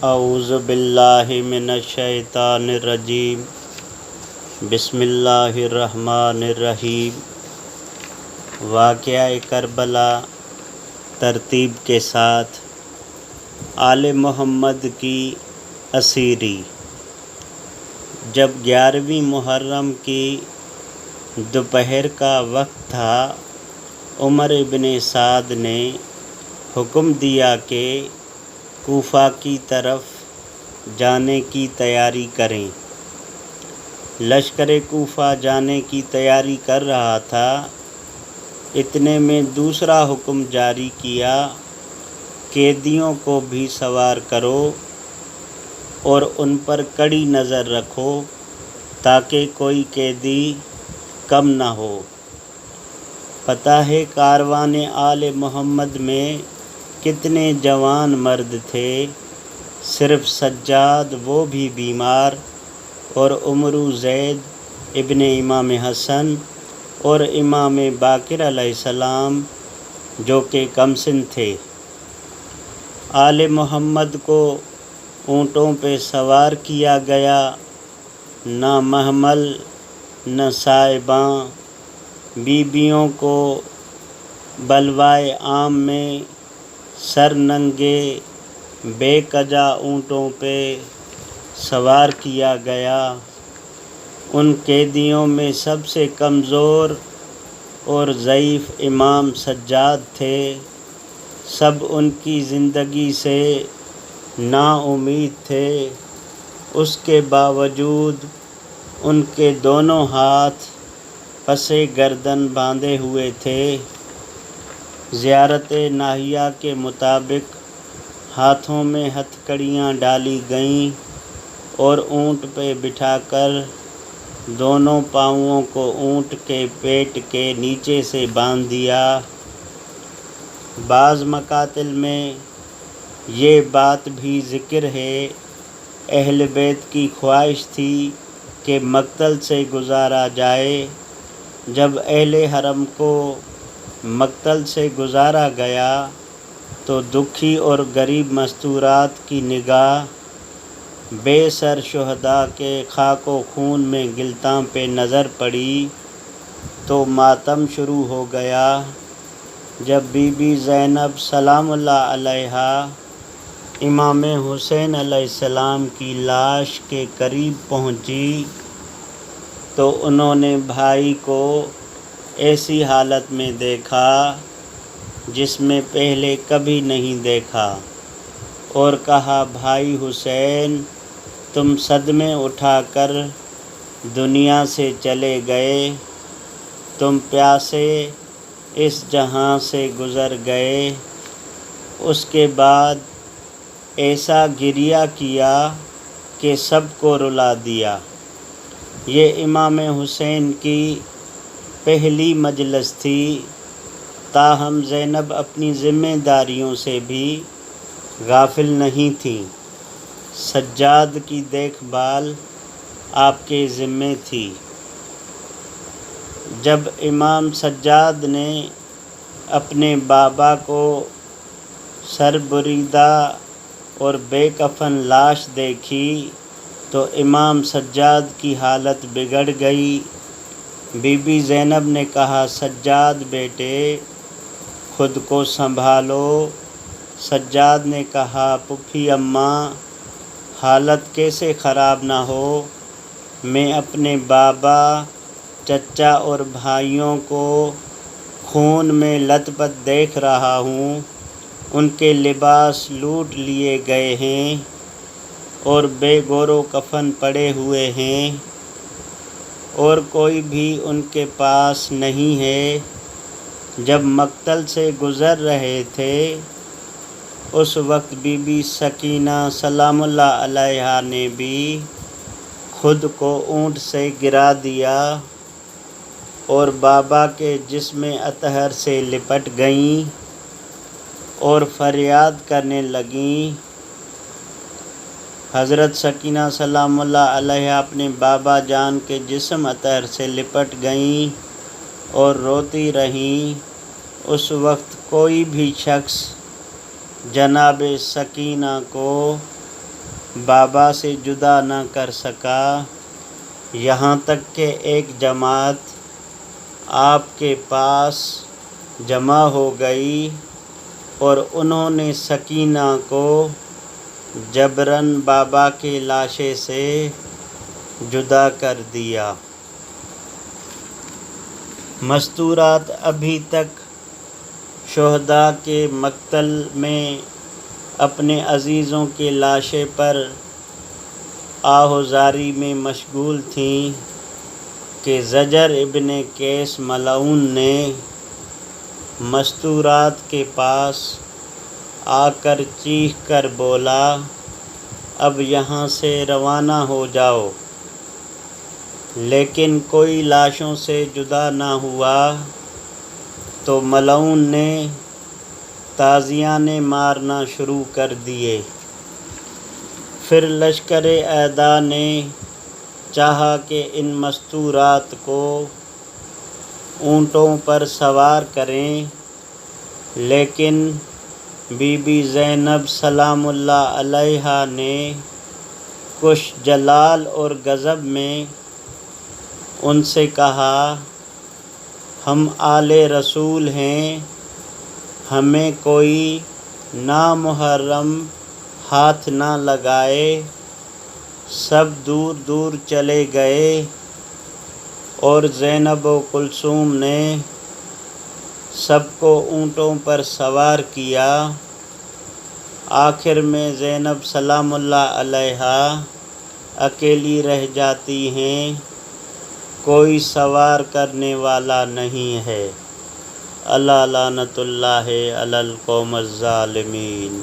اعوذ باللہ من الشیطان الرجیم بسم اللہ الرحمن الرحیم۔ واقعہ کربلا ترتیب کے ساتھ آل محمد کی اسیری۔ جب 11ویں محرم کی دوپہر کا وقت تھا، عمر ابن سعد نے حکم دیا کہ کوفہ کی طرف جانے کی تیاری کریں۔ لشکر کوفہ جانے کی تیاری کر رہا تھا، اتنے میں دوسرا حکم جاری کیا، قیدیوں کو بھی سوار کرو اور ان پر کڑی نظر رکھو تاکہ کوئی قیدی کم نہ ہو۔ پتہ ہے کاروان آل محمد میں کتنے جوان مرد تھے، صرف سجاد وہ بھی بیمار، اور عمر زید ابن امام حسن اور امام باقر علیہ السلام جو کہ کم سن تھے۔ آل محمد کو اونٹوں پہ سوار کیا گیا، نہ محمل نہ صاحباں، بیبیوں کو بلوائے عام میں سر ننگے بے کجا اونٹوں پہ سوار کیا گیا۔ ان قیدیوں میں سب سے کمزور اور ضعیف امام سجاد تھے۔ سب ان کی زندگی سے نا امید تھے، اس کے باوجود ان کے دونوں ہاتھ پسِ گردن باندھے ہوئے تھے۔ زیارت ناحیہ کے مطابق ہاتھوں میں ہتھ کڑیاں ڈالی گئیں اور اونٹ پہ بٹھا کر دونوں پاؤں کو اونٹ کے پیٹ کے نیچے سے باندھ دیا۔ بعض مقاتل میں یہ بات بھی ذکر ہے، اہل بیت کی خواہش تھی کہ مقتل سے گزارا جائے۔ جب اہل حرم کو مقتل سے گزارا گیا تو دکھی اور غریب مستورات کی نگاہ بے سر شہداء کے خاک و خون میں غلطاں پہ نظر پڑی تو ماتم شروع ہو گیا۔ جب بی بی زینب سلام اللہ علیہا امام حسین علیہ السلام کی لاش کے قریب پہنچی تو انہوں نے بھائی کو ایسی حالت میں دیکھا جس میں پہلے کبھی نہیں دیکھا، اور کہا، بھائی حسین، تم صدمے اٹھا کر دنیا سے چلے گئے، تم پیاسے اس جہاں سے گزر گئے۔ اس کے بعد ایسا گریہ کیا کہ سب کو رلا دیا۔ یہ امام حسین کی پہلی مجلس تھی، تاہم زینب اپنی ذمہ داریوں سے بھی غافل نہیں تھیں۔ سجاد کی دیکھ بھال آپ کے ذمہ تھی۔ جب امام سجاد نے اپنے بابا کو سر بریدہ اور بے کفن لاش دیکھی تو امام سجاد کی حالت بگڑ گئی۔ بی بی زینب نے کہا، سجاد بیٹے، خود کو سنبھالو۔ سجاد نے کہا، پھوپھی اماں، حالت کیسے خراب نہ ہو، میں اپنے بابا، چچا اور بھائیوں کو خون میں لت پت دیکھ رہا ہوں، ان کے لباس لوٹ لیے گئے ہیں اور بے گور و کفن پڑے ہوئے ہیں، اور کوئی بھی ان کے پاس نہیں ہے۔ جب مقتل سے گزر رہے تھے اس وقت بی بی سکینہ سلام اللہ علیہا نے بھی خود کو اونٹ سے گرا دیا اور بابا کے جسم اطہر سے لپٹ گئیں اور فریاد کرنے لگیں۔ حضرت سکینہ سلام اللہ علیہا اپنے بابا جان کے جسم اطہر سے لپٹ گئیں اور روتی رہیں۔ اس وقت کوئی بھی شخص جناب سکینہ کو بابا سے جدا نہ کر سکا، یہاں تک کہ ایک جماعت آپ کے پاس جمع ہو گئی اور انہوں نے سکینہ کو جبراً بابا کے لاشے سے جدا کر دیا۔ مستورات ابھی تک شہداء کے مقتل میں اپنے عزیزوں کے لاشے پر آہوزاری میں مشغول تھیں کہ زجر ابن قیس ملعون نے مستورات کے پاس آ کر چیخ کر بولا، اب یہاں سے روانہ ہو جاؤ، لیکن کوئی لاشوں سے جدا نہ ہوا تو ملعون نے تازیانے مارنا شروع کر دیے۔ پھر لشکر اعداء نے چاہا کہ ان مستورات کو اونٹوں پر سوار کریں، لیکن بی بی زینب سلام اللہ علیہا نے کچھ جلال اور غضب میں ان سے کہا، ہم آل رسول ہیں، ہمیں کوئی نامحرم ہاتھ نہ لگائے۔ سب دور دور چلے گئے اور زینب و کلثوم نے سب کو اونٹوں پر سوار کیا۔ آخر میں زینب سلام اللہ علیہا اکیلی رہ جاتی ہیں، کوئی سوار کرنے والا نہیں ہے۔ الا لعنت اللہ علی القوم الظالمین۔